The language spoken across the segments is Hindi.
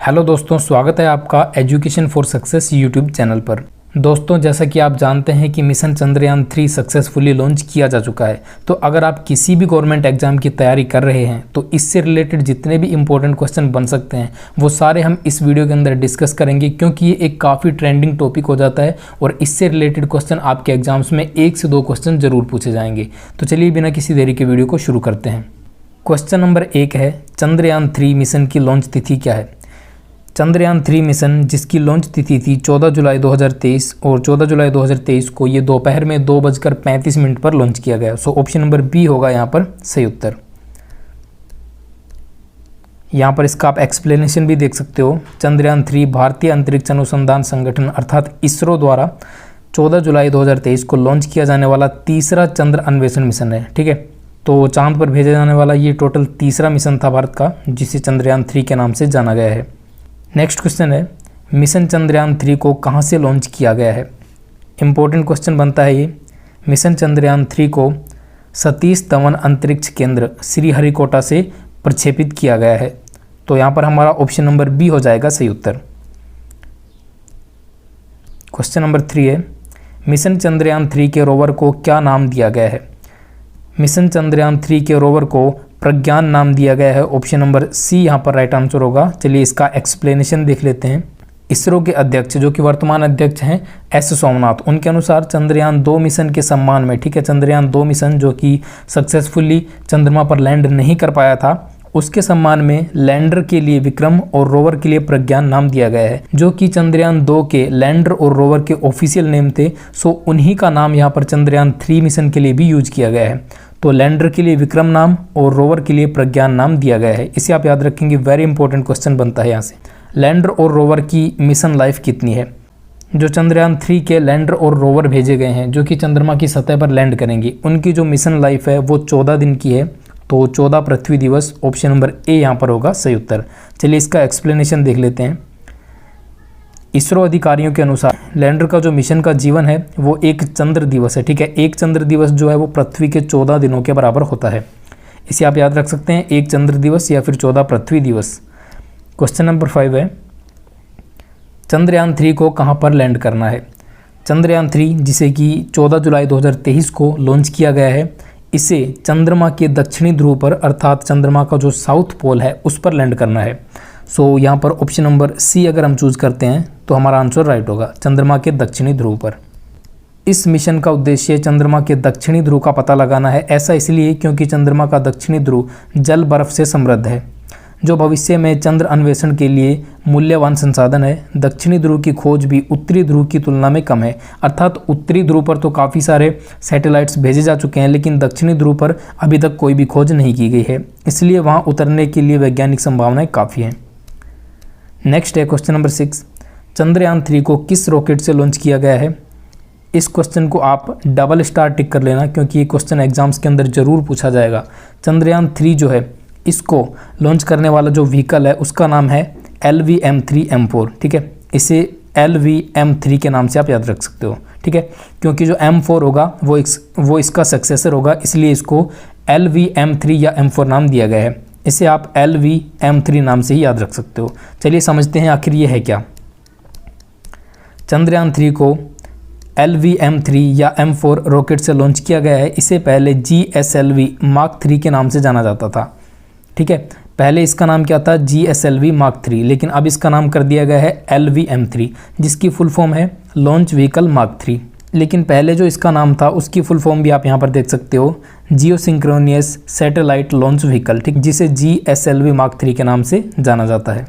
हेलो दोस्तों, स्वागत है आपका education for success YouTube channel पर। दोस्तों, जैसा कि आप जानते हैं कि मिशन चंद्रयान 3 सक्सेसफुली लॉन्च किया जा चुका है। तो अगर आप किसी भी गवर्नमेंट एग्जाम की तैयारी कर रहे हैं तो इससे रिलेटेड जितने भी इंपॉर्टेंट क्वेश्चन बन सकते हैं वो सारे हम इस वीडियो के अंदर डिस्कस करेंगे, क्योंकि ये एक काफ़ी ट्रेंडिंग टॉपिक हो जाता है और इससे रिलेटेड क्वेश्चन आपके एग्जाम्स में 1 से 2 क्वेश्चन जरूर पूछे जाएंगे। तो चलिए बिना किसी देरी के वीडियो को शुरू करते हैं। क्वेश्चन नंबर 1 है, चंद्रयान 3 मिशन की लॉन्च तिथि क्या है? चंद्रयान 3 मिशन जिसकी लॉन्च तिथि थी 14 जुलाई 2023 और 14 जुलाई 2023 को ये दोपहर में 2:35 पर लॉन्च किया गया। सो ऑप्शन नंबर बी होगा यहाँ पर सही उत्तर। यहाँ पर इसका आप एक्सप्लेनेशन भी देख सकते हो। चंद्रयान 3 भारतीय अंतरिक्ष अनुसंधान संगठन अर्थात इसरो द्वारा 14 जुलाई 2023 को लॉन्च किया जाने वाला तीसरा चंद्र अन्वेषण मिशन है। ठीक है, तो चांद पर भेजा जाने वाला ये टोटल तीसरा मिशन था भारत का, जिसे चंद्रयान 3 के नाम से जाना गया है। नेक्स्ट क्वेश्चन है, मिशन चंद्रयान 3 को कहाँ से लॉन्च किया गया है? इंपॉर्टेंट क्वेश्चन बनता है ये। मिशन चंद्रयान 3 को सतीश धवन अंतरिक्ष केंद्र श्रीहरिकोटा से प्रक्षेपित किया गया है। तो यहाँ पर हमारा ऑप्शन नंबर बी हो जाएगा सही उत्तर। क्वेश्चन नंबर 3 है, मिशन चंद्रयान 3 के रोवर को क्या नाम दिया गया है? मिशन चंद्रयान 3 के रोवर को प्रज्ञान नाम दिया गया है। ऑप्शन नंबर सी यहाँ पर राइट आंसर होगा। चलिए इसका एक्सप्लेनेशन देख लेते हैं। इसरो के अध्यक्ष जो कि वर्तमान अध्यक्ष हैं एस सोमनाथ, उनके अनुसार चंद्रयान 2 मिशन के सम्मान में, ठीक है, चंद्रयान 2 मिशन जो कि सक्सेसफुली चंद्रमा पर लैंड नहीं कर पाया था, उसके सम्मान में लैंडर के लिए विक्रम और रोवर के लिए प्रज्ञान नाम दिया गया है, जो कि चंद्रयान 2 के लैंडर और रोवर के ऑफिशियल नेम थे। सो उन्हीं का नाम यहाँ पर चंद्रयान 3 मिशन के लिए भी यूज किया गया है। तो लैंडर के लिए विक्रम नाम और रोवर के लिए प्रज्ञान नाम दिया गया है। इसे आप याद रखेंगे, वेरी इंपॉर्टेंट क्वेश्चन बनता है यहाँ से। लैंडर और रोवर की मिशन लाइफ कितनी है? जो चंद्रयान 3 के लैंडर और रोवर भेजे गए हैं जो कि चंद्रमा की सतह पर लैंड करेंगे, उनकी जो मिशन लाइफ है वो 14 दिन की है। तो 14 पृथ्वी दिवस ऑप्शन नंबर ए यहाँ पर होगा सही उत्तर। चलिए इसका एक्सप्लेनेशन देख लेते हैं। इसरो अधिकारियों के अनुसार लैंडर का जो मिशन का जीवन है वो एक चंद्र दिवस है। ठीक है, एक चंद्र दिवस जो है वो पृथ्वी के 14 दिनों के बराबर होता है। इसे आप याद रख सकते हैं, एक चंद्र दिवस या फिर 14 पृथ्वी दिवस। क्वेश्चन नंबर 5 है, चंद्रयान 3 को कहां पर लैंड करना है? चंद्रयान 3 जिसे कि 14 जुलाई 2023 को लॉन्च किया गया है, इसे चंद्रमा के दक्षिणी ध्रुव पर अर्थात चंद्रमा का जो साउथ पोल है उस पर लैंड करना है। सो यहाँ पर ऑप्शन नंबर सी अगर हम चूज करते हैं तो हमारा आंसर राइट होगा, चंद्रमा के दक्षिणी ध्रुव पर। इस मिशन का उद्देश्य चंद्रमा के दक्षिणी ध्रुव का पता लगाना है। ऐसा इसलिए क्योंकि चंद्रमा का दक्षिणी ध्रुव जल बर्फ से समृद्ध है, जो भविष्य में चंद्र अन्वेषण के लिए मूल्यवान संसाधन है। दक्षिणी ध्रुव की खोज भी उत्तरी ध्रुव की तुलना में कम है, अर्थात उत्तरी ध्रुव पर तो काफ़ी सारे सैटेलाइट्स भेजे जा चुके हैं, लेकिन दक्षिणी ध्रुव पर अभी तक कोई भी खोज नहीं की गई है, इसलिए वहाँ उतरने के लिए वैज्ञानिक संभावनाएं काफ़ी हैं। नेक्स्ट है क्वेश्चन नंबर 6, चंद्रयान 3 को किस रॉकेट से लॉन्च किया गया है? इस क्वेश्चन को आप डबल स्टार टिक कर लेना, क्योंकि ये क्वेश्चन एग्जाम्स के अंदर जरूर पूछा जाएगा। चंद्रयान 3 जो है इसको लॉन्च करने वाला जो व्हीकल है उसका नाम है LV-M3M4। ठीक है, इसे LV-M3 के नाम से आप याद रख सकते हो। ठीक है, क्योंकि जो M4 होगा वो इसका सक्सेसर होगा, इसलिए इसको LV-M3 या M4 नाम दिया गया है। इसे आप LV-M3 नाम से ही याद रख सकते हो। चलिए समझते हैं आखिर ये है क्या। चंद्रयान 3 को LV-M3 या M4 रॉकेट से लॉन्च किया गया है। इसे पहले GSLV Mark 3 के नाम से जाना जाता था। ठीक है, पहले इसका नाम क्या था? GSLV Mark 3, लेकिन अब इसका नाम कर दिया गया है LV-M3, जिसकी फुल फॉर्म है लॉन्च व्हीकल Mark 3। लेकिन पहले जो इसका नाम था उसकी फुल फॉर्म भी आप यहाँ पर देख सकते हो, जियोसिंक्रोनियस सैटेलाइट लॉन्च व्हीकल, ठीक, जिसे GSLV Mark 3 के नाम से जाना जाता है।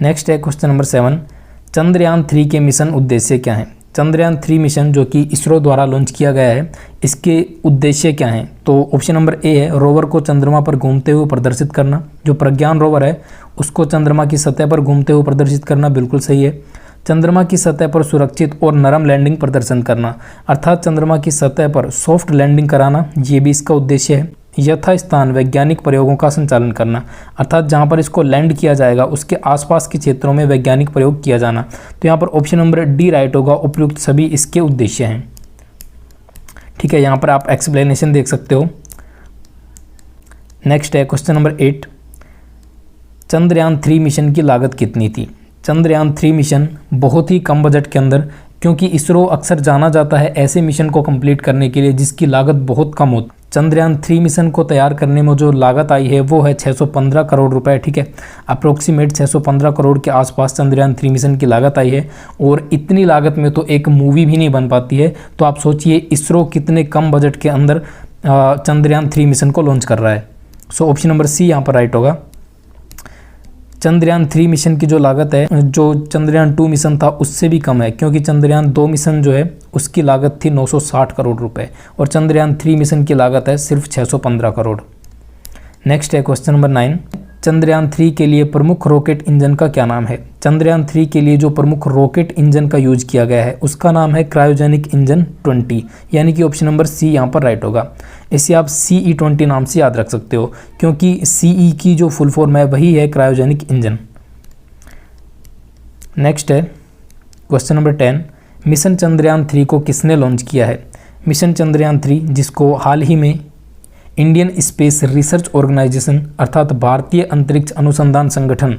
नेक्स्ट है क्वेश्चन नंबर 7, चंद्रयान 3 के मिशन उद्देश्य क्या हैं? चंद्रयान 3 मिशन जो कि इसरो द्वारा लॉन्च किया गया है, इसके उद्देश्य क्या हैं? तो ऑप्शन नंबर ए है, रोवर को चंद्रमा पर घूमते हुए प्रदर्शित करना। जो प्रज्ञान रोवर है उसको चंद्रमा की सतह पर घूमते हुए प्रदर्शित करना, बिल्कुल सही है। चंद्रमा की सतह पर सुरक्षित और नरम लैंडिंग प्रदर्शन करना, अर्थात चंद्रमा की सतह पर सॉफ्ट लैंडिंग कराना, ये भी इसका उद्देश्य है। यथास्थान वैज्ञानिक प्रयोगों का संचालन करना, अर्थात जहां पर इसको लैंड किया जाएगा उसके आसपास के क्षेत्रों में वैज्ञानिक प्रयोग किया जाना। तो यहाँ पर ऑप्शन नंबर डी राइट होगा, उपयुक्त सभी इसके उद्देश्य हैं। ठीक है, यहाँ पर आप एक्सप्लेनेशन देख सकते हो। नेक्स्ट है क्वेश्चन नंबर 8, चंद्रयान 3 मिशन की लागत कितनी थी? चंद्रयान 3 मिशन बहुत ही कम बजट के अंदर, क्योंकि इसरो अक्सर जाना जाता है ऐसे मिशन को कंप्लीट करने के लिए जिसकी लागत बहुत कम हो। चंद्रयान 3 मिशन को तैयार करने में जो लागत आई है वो है 615 करोड़ रुपए, ठीक है। अप्रोक्सीमेट 615 करोड़ के आसपास चंद्रयान 3 मिशन की लागत आई है, और इतनी लागत में तो एक मूवी भी नहीं बन पाती है। तो आप सोचिए इसरो कितने कम बजट के अंदर चंद्रयान 3 मिशन को लॉन्च कर रहा है। सो ऑप्शन नंबर सी यहाँ पर राइट होगा। चंद्रयान 3 मिशन की जो लागत है, जो चंद्रयान 2 मिशन था उससे भी कम है, क्योंकि चंद्रयान 2 मिशन जो है उसकी लागत थी 960 करोड़ रुपए, और चंद्रयान 3 मिशन की लागत है सिर्फ 615 करोड़। नेक्स्ट है क्वेश्चन नंबर 9। चंद्रयान 3 के लिए प्रमुख रॉकेट इंजन का क्या नाम है? चंद्रयान 3 के लिए जो प्रमुख रॉकेट इंजन का यूज किया गया है उसका नाम है क्रायोजेनिक इंजन 20, यानी कि ऑप्शन नंबर सी यहाँ पर राइट होगा। इसे आप CE-20 नाम से याद रख सकते हो, क्योंकि CE की जो फुल फॉर्म है वही है क्रायोजेनिक इंजन। नेक्स्ट है क्वेश्चन नंबर 10। मिशन चंद्रयान 3 को किसने लॉन्च किया है? मिशन चंद्रयान 3 जिसको हाल ही में इंडियन स्पेस रिसर्च ऑर्गेनाइजेशन अर्थात भारतीय अंतरिक्ष अनुसंधान संगठन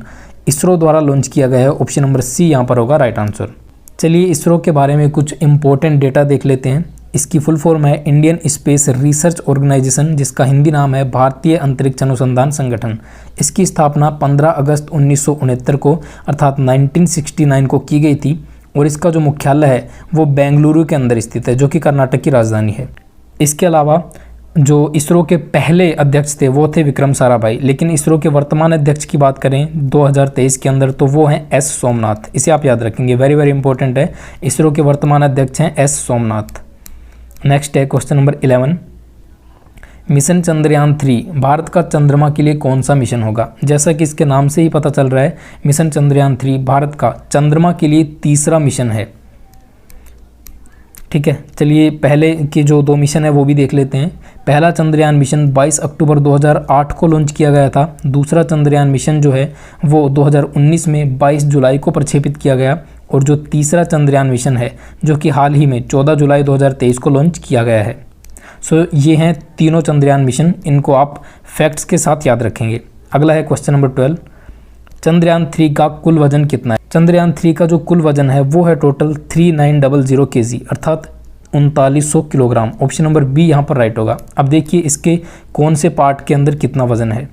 इसरो द्वारा लॉन्च किया गया है। ऑप्शन नंबर सी यहाँ पर होगा राइट आंसर। चलिए इसरो के बारे में कुछ इंपॉर्टेंट डेटा देख लेते हैं। इसकी फुल फॉर्म है इंडियन स्पेस रिसर्च ऑर्गेनाइजेशन, जिसका हिंदी नाम है भारतीय अंतरिक्ष अनुसंधान संगठन। इसकी स्थापना 15 अगस्त 1969 को अर्थात 1969 को की गई थी, और इसका जो मुख्यालय है वो बेंगलुरु के अंदर स्थित है, जो कि कर्नाटक की राजधानी है। इसके अलावा जो इसरो के पहले अध्यक्ष थे वो थे विक्रम साराभाई, लेकिन इसरो के वर्तमान अध्यक्ष की बात करें 2023 के अंदर तो वो हैं S सोमनाथ। इसे आप याद रखेंगे, वेरी वेरी इंपॉर्टेंट है। इसरो के वर्तमान अध्यक्ष हैं S सोमनाथ। नेक्स्ट है question number 11। Mission Chandrayaan 3 Bharat का चंद्रमा के लिए कौन सा मिशन होगा? जैसा कि इसके नाम से ही पता चल रहा है, मिशन चंद्रयान 3 भारत का चंद्रमा के लिए तीसरा मिशन है, ठीक है। चलिए पहले के जो 2 मिशन है वो भी देख लेते हैं। पहला चंद्रयान मिशन 22 अक्टूबर 2008 को लॉन्च किया गया था। दूसरा चंद्रयान मिशन जो है वो 2019 में 22 जुलाई को प्रक्षेपित किया गया, और जो तीसरा चंद्रयान मिशन है जो कि हाल ही में 14 जुलाई 2023 को लॉन्च किया गया है। सो ये हैं तीनों चंद्रयान मिशन, इनको आप फैक्ट्स के साथ याद रखेंगे। अगला है क्वेश्चन नंबर 12। चंद्रयान 3 का कुल वजन कितना है? चंद्रयान 3 का जो कुल वजन है वो है टोटल 3900 kg अर्थात 3900 किलोग्राम। ऑप्शन नंबर बी यहाँ पर राइट होगा। अब देखिए इसके कौन से पार्ट के अंदर कितना वजन है।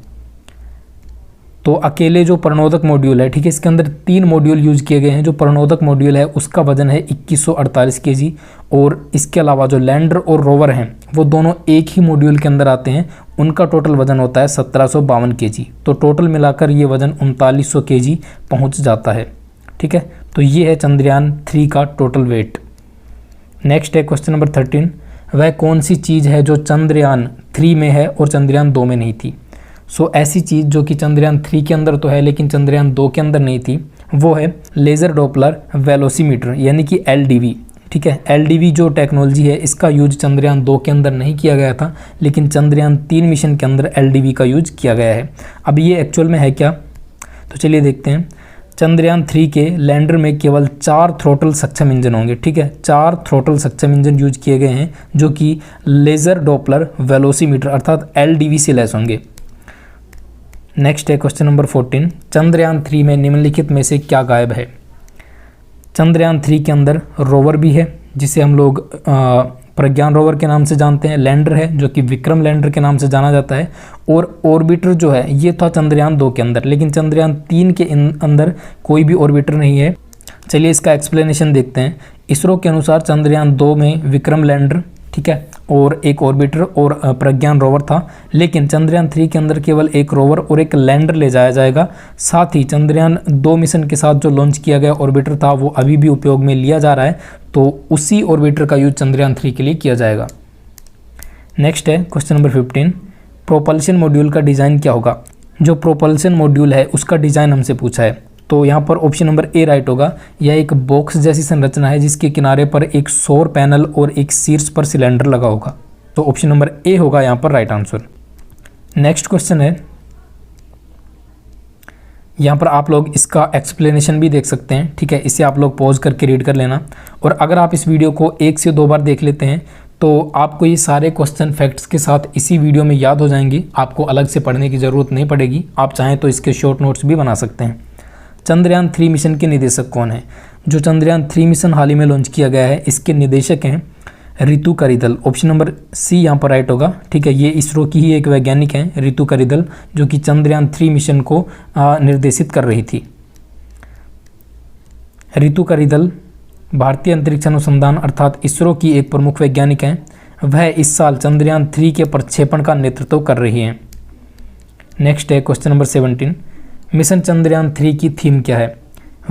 तो अकेले जो प्रणोदक मॉड्यूल है, ठीक है, इसके अंदर 3 मॉड्यूल यूज किए गए हैं। जो प्रणोदक मॉड्यूल है उसका वजन है 2148 kg, और इसके अलावा जो लैंडर और रोवर हैं वो दोनों एक ही मॉड्यूल के अंदर आते हैं, उनका टोटल वजन होता है 1752 kg। तो टोटल मिलाकर ये वजन 3900 kg पहुँच जाता है, ठीक है। तो ये है चंद्रयान 3 का टोटल वेट। नेक्स्ट है क्वेश्चन नंबर 13। वह कौन सी चीज़ है जो चंद्रयान 3 में है और चंद्रयान 2 में नहीं थी? सो ऐसी चीज़ जो कि चंद्रयान 3 के अंदर तो है लेकिन चंद्रयान 2 के अंदर नहीं थी, वो है लेज़र डॉपलर वेलोसीमीटर यानी कि LDV, ठीक है। LDV जो टेक्नोलॉजी है इसका यूज चंद्रयान 2 के अंदर नहीं किया गया था, लेकिन चंद्रयान 3 मिशन के अंदर LDV का यूज किया गया है। अब ये एक्चुअल में है क्या, तो चलिए देखते हैं। चंद्रयान 3 के लैंडर में केवल 4 थ्रोटल सक्षम इंजन होंगे, ठीक है। 4 थ्रोटल सक्षम इंजन यूज किए गए हैं जो कि लेज़र डॉपलर वेलोसीमीटर अर्थात LDV से लैस होंगे। नेक्स्ट है क्वेश्चन नंबर 14। चंद्रयान 3 में निम्नलिखित में से क्या गायब है? चंद्रयान 3 के अंदर रोवर भी है जिसे हम लोग प्रज्ञान रोवर के नाम से जानते हैं, लैंडर है जो कि विक्रम लैंडर के नाम से जाना जाता है, और ऑर्बिटर जो है ये था चंद्रयान 2 के अंदर, लेकिन चंद्रयान 3 के अंदर कोई भी ऑर्बिटर नहीं है। चलिए इसका एक्सप्लेनेशन देखते हैं। इसरो के अनुसार चंद्रयान 2 में विक्रम लैंडर, ठीक है, और एक ऑर्बिटर और प्रज्ञान रोवर था, लेकिन चंद्रयान 3 के अंदर केवल एक रोवर और एक लैंडर ले जाया जाएगा। साथ ही चंद्रयान 2 मिशन के साथ जो लॉन्च किया गया ऑर्बिटर था वो अभी भी उपयोग में लिया जा रहा है, तो उसी ऑर्बिटर का यूज चंद्रयान 3 के लिए किया जाएगा। नेक्स्ट है क्वेश्चन नंबर 15। प्रोपल्शन मॉड्यूल का डिज़ाइन क्या होगा? जो प्रोपल्शन मॉड्यूल है उसका डिज़ाइन हमसे पूछा है, तो यहाँ पर ऑप्शन नंबर ए राइट होगा। यह एक बॉक्स जैसी संरचना है जिसके किनारे पर एक सौर पैनल और एक शीर्ष पर सिलेंडर लगा होगा, तो ऑप्शन नंबर ए होगा यहाँ पर राइट आंसर। नेक्स्ट क्वेश्चन है, यहाँ पर आप लोग इसका एक्सप्लेनेशन भी देख सकते हैं, ठीक है। इसे आप लोग पॉज करके रीड कर लेना, और अगर आप इस वीडियो को 1 से 2 बार देख लेते हैं तो आपको ये सारे क्वेश्चन फैक्ट्स के साथ इसी वीडियो में याद हो जाएंगे, आपको अलग से पढ़ने की ज़रूरत नहीं पड़ेगी। आप चाहें तो इसके शॉर्ट नोट्स भी बना सकते हैं। चंद्रयान 3 मिशन के निदेशक कौन है? जो चंद्रयान 3 मिशन हाल ही में लॉन्च किया गया है, इसके निदेशक हैं रितु करिदल। ऑप्शन नंबर सी यहाँ पर राइट होगा, ठीक है। ये इसरो की ही एक वैज्ञानिक हैं, रितु करिदल, जो कि चंद्रयान 3 मिशन को निर्देशित कर रही थी। रितु करिदल भारतीय अंतरिक्ष अनुसंधान अर्थात इसरो की एक प्रमुख वैज्ञानिक हैं। वह इस साल चंद्रयान 3 के प्रक्षेपण का नेतृत्व कर रही हैं। नेक्स्ट है क्वेश्चन नंबर 17, मिशन चंद्रयान 3 की थीम क्या है?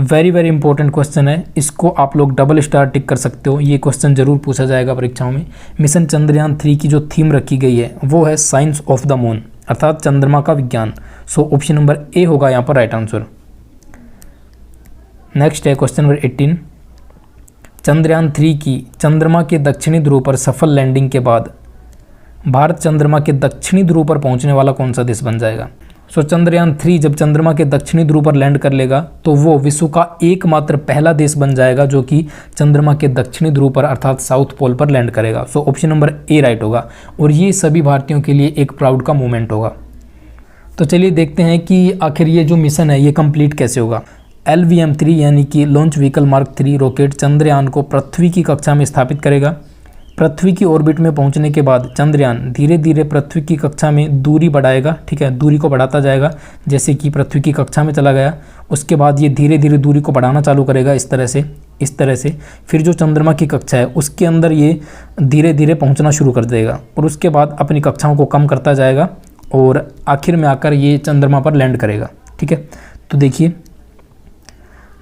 वेरी वेरी इंपॉर्टेंट क्वेश्चन है, इसको आप लोग डबल स्टार टिक कर सकते हो, ये क्वेश्चन जरूर पूछा जाएगा परीक्षाओं में। मिशन चंद्रयान 3 की जो थीम रखी गई है वो है साइंस ऑफ द मून, अर्थात चंद्रमा का विज्ञान। सो ऑप्शन नंबर ए होगा यहाँ पर राइट आंसर। नेक्स्ट है क्वेश्चन नंबर 18, चंद्रयान 3 की चंद्रमा के दक्षिणी ध्रुव पर सफल लैंडिंग के बाद भारत चंद्रमा के दक्षिणी ध्रुव पर पहुंचने वाला कौन सा देश बन जाएगा? सो चंद्रयान 3 जब चंद्रमा के दक्षिणी ध्रुव पर लैंड कर लेगा तो वो विश्व का एकमात्र पहला देश बन जाएगा जो कि चंद्रमा के दक्षिणी ध्रुव पर अर्थात साउथ पोल पर लैंड करेगा। So option number A right होगा, और ये सभी भारतीयों के लिए एक प्राउड का मोमेंट होगा। तो चलिए देखते हैं कि आखिर ये जो मिशन है ये कंप्लीट कैसे होगा। LVM-3 यानी कि launch vehicle mark 3 rocket Chandrayaan को पृथ्वी की कक्षा में स्थापित करेगा। पृथ्वी की ऑर्बिट में पहुंचने के बाद चंद्रयान धीरे धीरे पृथ्वी की कक्षा में दूरी बढ़ाएगा, ठीक है, दूरी को बढ़ाता जाएगा। जैसे कि पृथ्वी की कक्षा में चला गया, उसके बाद ये धीरे धीरे दूरी को बढ़ाना चालू करेगा इस तरह से। फिर जो चंद्रमा की कक्षा है उसके अंदर ये धीरे धीरे पहुँचना शुरू कर देगा, और उसके बाद अपनी कक्षाओं को कम करता जाएगा और आखिर में आकर ये चंद्रमा पर लैंड करेगा, ठीक है। तो देखिए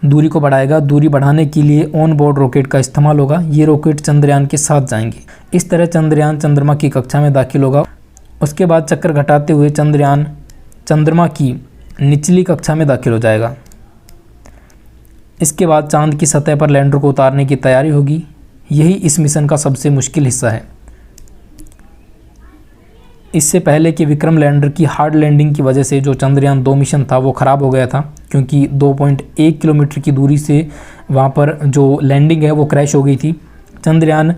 दूरी को बढ़ाएगा, दूरी बढ़ाने के लिए ऑन बोर्ड रॉकेट का इस्तेमाल होगा। ये रॉकेट चंद्रयान के साथ जाएंगे। इस तरह चंद्रयान चंद्रमा की कक्षा में दाखिल होगा। उसके बाद चक्कर घटाते हुए चंद्रयान चंद्रमा की निचली कक्षा में दाखिल हो जाएगा। इसके बाद चांद की सतह पर लैंडर को उतारने की तैयारी होगी। यही इस मिशन का सबसे मुश्किल हिस्सा है। इससे पहले कि विक्रम लैंडर की हार्ड लैंडिंग की वजह से जो चंद्रयान 2 मिशन था वो ख़राब हो गया था, क्योंकि 2.1 किलोमीटर की दूरी से वहाँ पर जो लैंडिंग है वो क्रैश हो गई थी। चंद्रयान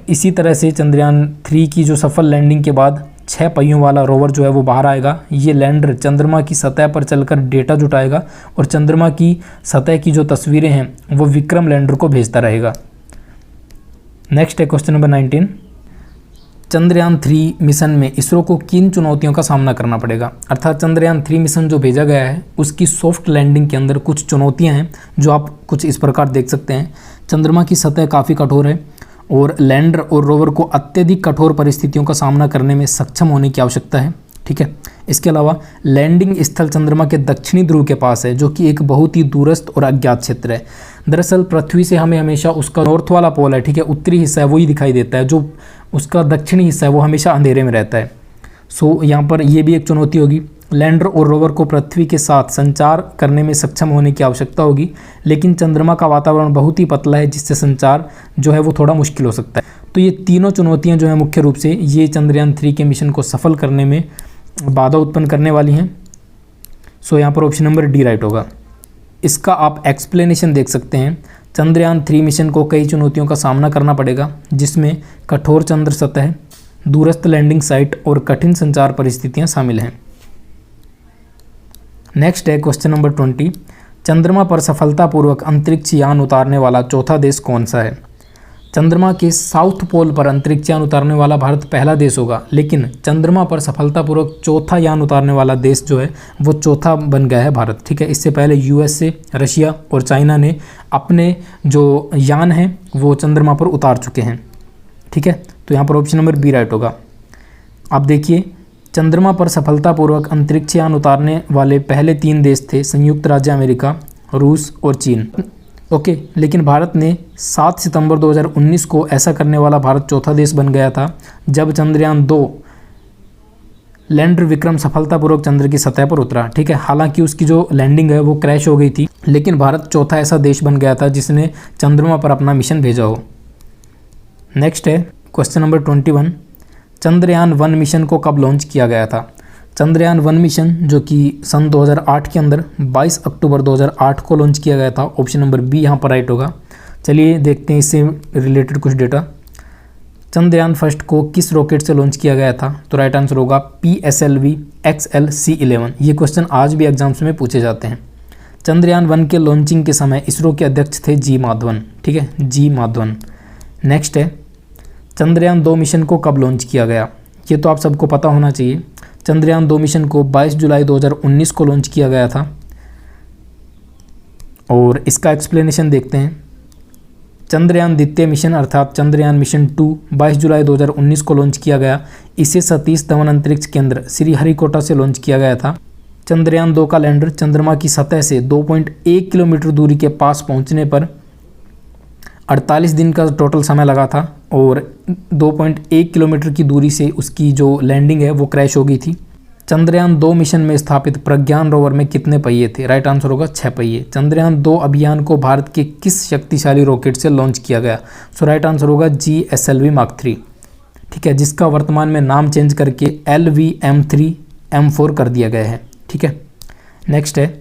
इसी तरह से चंद्रयान 3 की जो सफल लैंडिंग के बाद 6 पहियों वाला रोवर जो है वो बाहर आएगा। ये लैंडर चंद्रमा की सतह पर चलकर डेटा जुटाएगा और चंद्रमा की सतह की जो तस्वीरें हैं वो विक्रम लैंडर को भेजता रहेगा। नेक्स्ट है क्वेश्चन नंबर 19, चंद्रयान 3 मिशन में इसरो को किन चुनौतियों का सामना करना पड़ेगा? अर्थात चंद्रयान 3 मिशन जो भेजा गया है उसकी सॉफ्ट लैंडिंग के अंदर कुछ चुनौतियां हैं जो आप कुछ इस प्रकार देख सकते हैं। चंद्रमा की सतह काफ़ी कठोर है और लैंडर और रोवर को अत्यधिक कठोर परिस्थितियों का सामना करने में सक्षम होने की आवश्यकता है, ठीक है। इसके अलावा लैंडिंग स्थल चंद्रमा के दक्षिणी ध्रुव के पास है, जो कि एक बहुत ही दूरस्थ और अज्ञात क्षेत्र है। दरअसल पृथ्वी से हमें हमेशा उसका नॉर्थ वाला पोल है, ठीक है, उत्तरी हिस्सा है वही दिखाई देता है, जो उसका दक्षिणी हिस्सा है वो हमेशा अंधेरे में रहता है। सो यहाँ पर ये भी एक चुनौती होगी। लैंडर और रोवर को पृथ्वी के साथ संचार करने में सक्षम होने की आवश्यकता होगी, लेकिन चंद्रमा का वातावरण बहुत ही पतला है जिससे संचार जो है वो थोड़ा मुश्किल हो सकता है। तो ये तीनों चुनौतियाँ जो हैं मुख्य रूप से ये चंद्रयान 3 के मिशन को सफल करने में बाधा उत्पन्न करने वाली हैं। सो यहाँ पर ऑप्शन नंबर डी राइट होगा। इसका आप एक्सप्लेनेशन देख सकते हैं। चंद्रयान 3 मिशन को कई चुनौतियों का सामना करना पड़ेगा, जिसमें कठोर चंद्र सतह, दूरस्थ लैंडिंग साइट और कठिन संचार परिस्थितियां शामिल हैं। नेक्स्ट है क्वेश्चन नंबर 20, चंद्रमा पर सफलतापूर्वक अंतरिक्ष यान उतारने वाला चौथा देश कौन सा है? चंद्रमा के साउथ पोल पर अंतरिक्ष यान उतारने वाला भारत पहला देश होगा, लेकिन चंद्रमा पर सफलतापूर्वक चौथा यान उतारने वाला देश जो है वो चौथा बन गया है भारत, ठीक है। इससे पहले USA, रशिया और चाइना ने अपने जो यान हैं वो चंद्रमा पर उतार चुके हैं, ठीक है। तो यहाँ पर ऑप्शन नंबर बी राइट होगा। आप देखिए चंद्रमा पर सफलतापूर्वक अंतरिक्ष यान उतारने वाले पहले 3 देश थे संयुक्त राज्य अमेरिका, रूस और चीन, ओके। लेकिन भारत ने 7 सितंबर 2019 को ऐसा करने वाला भारत चौथा देश बन गया था, जब चंद्रयान 2 लैंडर विक्रम सफलतापूर्वक चंद्र की सतह पर उतरा, ठीक है। हालांकि उसकी जो लैंडिंग है वो क्रैश हो गई थी, लेकिन भारत चौथा ऐसा देश बन गया था जिसने चंद्रमा पर अपना मिशन भेजा हो। नेक्स्ट है क्वेश्चन नंबर 21, चंद्रयान 1 मिशन को कब लॉन्च किया गया था? चंद्रयान 1 मिशन जो कि सन 2008 के अंदर 22 अक्टूबर 2008 को लॉन्च किया गया था। ऑप्शन नंबर बी यहाँ पर राइट होगा। चलिए देखते हैं इससे रिलेटेड कुछ डेटा। चंद्रयान फर्स्ट को किस रॉकेट से लॉन्च किया गया था? तो राइट आंसर होगा PSLV XLC-11। ये क्वेश्चन आज भी एग्जाम्स में पूछे जाते हैं। चंद्रयान 1 के लॉन्चिंग के समय इसरो के अध्यक्ष थे जी माधवन। ठीक है, जी माधवन। नेक्स्ट है, चंद्रयान 2 मिशन को कब लॉन्च किया गया? ये तो आप सबको पता होना चाहिए। चंद्रयान 2 मिशन को 22 जुलाई 2019 को लॉन्च किया गया था। और इसका एक्सप्लेनेशन देखते हैं। चंद्रयान द्वितीय मिशन अर्थात चंद्रयान मिशन 2 22 जुलाई 2019 को लॉन्च किया गया। इसे सतीश धवन अंतरिक्ष केंद्र श्रीहरिकोटा से लॉन्च किया गया था। चंद्रयान 2 का लैंडर चंद्रमा की सतह से 2.1 किलोमीटर दूरी के पास पहुंचने पर 48 दिन का टोटल समय लगा था और 2.1 किलोमीटर की दूरी से उसकी जो लैंडिंग है वो क्रैश हो गई थी। चंद्रयान 2 मिशन में स्थापित प्रज्ञान रोवर में कितने पहिए थे? राइट आंसर होगा 6 पहिए। चंद्रयान 2 अभियान को भारत के किस शक्तिशाली रॉकेट से लॉन्च किया गया? सो राइट आंसर होगा GSLV Mark 3। ठीक है, जिसका वर्तमान में नाम चेंज करके LV-M3M4 कर दिया गया है। ठीक है, नेक्स्ट है,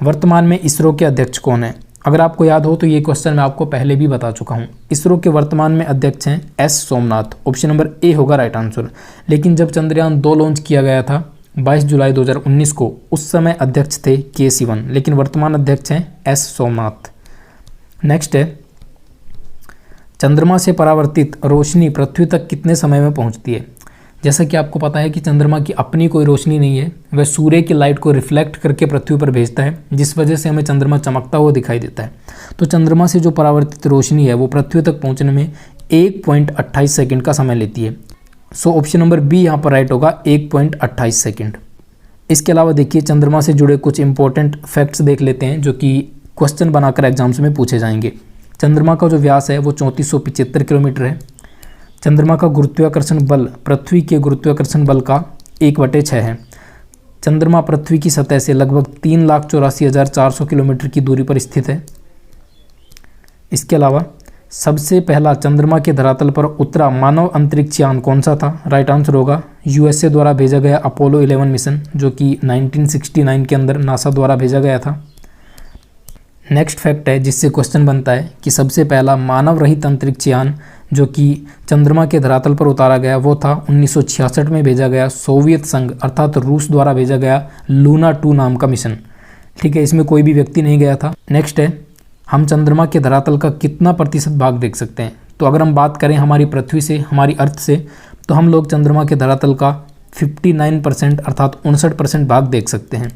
वर्तमान में इसरो के अध्यक्ष कौन है? अगर आपको याद हो तो ये क्वेश्चन मैं आपको पहले भी बता चुका हूँ। इसरो के वर्तमान में अध्यक्ष हैं S Somnath. Option number A होगा राइट आंसर। लेकिन जब चंद्रयान 2 लॉन्च किया गया था 22 जुलाई 2019 को, उस समय अध्यक्ष थे K Sivan, लेकिन वर्तमान अध्यक्ष हैं S सोमनाथ। नेक्स्ट है, चंद्रमा से परावर्तित रोशनी पृथ्वी तक कितने समय में पहुंचती है? जैसा कि आपको पता है कि चंद्रमा की अपनी कोई रोशनी नहीं है, वह सूर्य की लाइट को रिफ्लेक्ट करके पृथ्वी पर भेजता है, जिस वजह से हमें चंद्रमा चमकता हुआ दिखाई देता है। तो चंद्रमा से जो परावर्तित रोशनी है वो पृथ्वी तक पहुंचने में 1.28 सेकंड का समय लेती है। सो ऑप्शन नंबर बी यहाँ पर राइट होगा, 1.28 सेकंड। इसके अलावा देखिए, चंद्रमा से जुड़े कुछ इंपॉर्टेंट फैक्ट्स देख लेते हैं जो कि क्वेश्चन बनाकर एग्जाम्स में पूछे जाएंगे। चंद्रमा का जो व्यास है वो 3475 किलोमीटर है। चंद्रमा का गुरुत्वाकर्षण बल पृथ्वी के गुरुत्वाकर्षण बल का 1/6 है। चंद्रमा पृथ्वी की सतह से लगभग 3,84,400 किलोमीटर की दूरी पर स्थित है। इसके अलावा सबसे पहला चंद्रमा के धरातल पर उतरा मानव अंतरिक्ष यान कौन सा था? राइट आंसर होगा USA द्वारा भेजा गया अपोलो 11 मिशन, जो कि 1969 के अंदर नासा द्वारा भेजा गया था। नेक्स्ट फैक्ट है जिससे क्वेश्चन बनता है कि सबसे पहला मानव रहित अंतरिक्ष यान जो कि चंद्रमा के धरातल पर उतारा गया वो था 1966 में भेजा गया सोवियत संघ अर्थात रूस द्वारा भेजा गया लूना 2 नाम का मिशन। ठीक है, इसमें कोई भी व्यक्ति नहीं गया था। नेक्स्ट है, हम चंद्रमा के धरातल का कितना प्रतिशत भाग देख सकते हैं? तो अगर हम बात करें हमारी पृथ्वी से, हमारी अर्थ से, तो हम लोग चंद्रमा के धरातल का 59% अर्थात 59% भाग देख सकते हैं।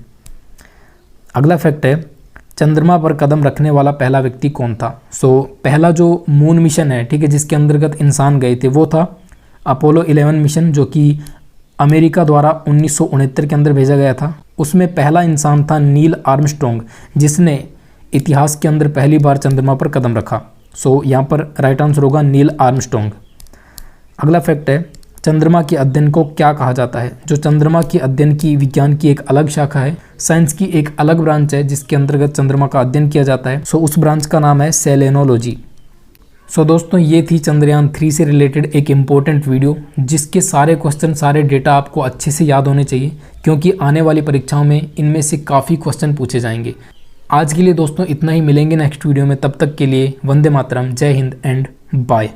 अगला फैक्ट है, चंद्रमा पर कदम रखने वाला पहला व्यक्ति कौन था? पहला जो मून मिशन है, ठीक है, जिसके अंतर्गत इंसान गए थे वो था अपोलो 11 मिशन, जो कि अमेरिका द्वारा 1969 के अंदर भेजा गया था। उसमें पहला इंसान था नील आर्मस्ट्रॉन्ग, जिसने इतिहास के अंदर पहली बार चंद्रमा पर कदम रखा। यहाँ पर राइट आंसर होगा नील आर्मस्ट्रॉन्ग। अगला फैक्ट है, चंद्रमा के अध्ययन को क्या कहा जाता है? जो चंद्रमा के अध्ययन की विज्ञान की एक अलग शाखा है, साइंस की एक अलग ब्रांच है जिसके अंतर्गत चंद्रमा का अध्ययन किया जाता है। उस ब्रांच का नाम है सेलेनोलॉजी। दोस्तों, ये थी चंद्रयान 3 से रिलेटेड एक इम्पोर्टेंट वीडियो, जिसके सारे क्वेश्चन, सारे डेटा आपको अच्छे से याद होने चाहिए, क्योंकि आने वाली परीक्षाओं में इनमें से काफ़ी क्वेश्चन पूछे जाएंगे। आज के लिए दोस्तों इतना ही, मिलेंगे नेक्स्ट वीडियो में। तब तक के लिए वंदे मातरम, जय हिंद एंड बाय।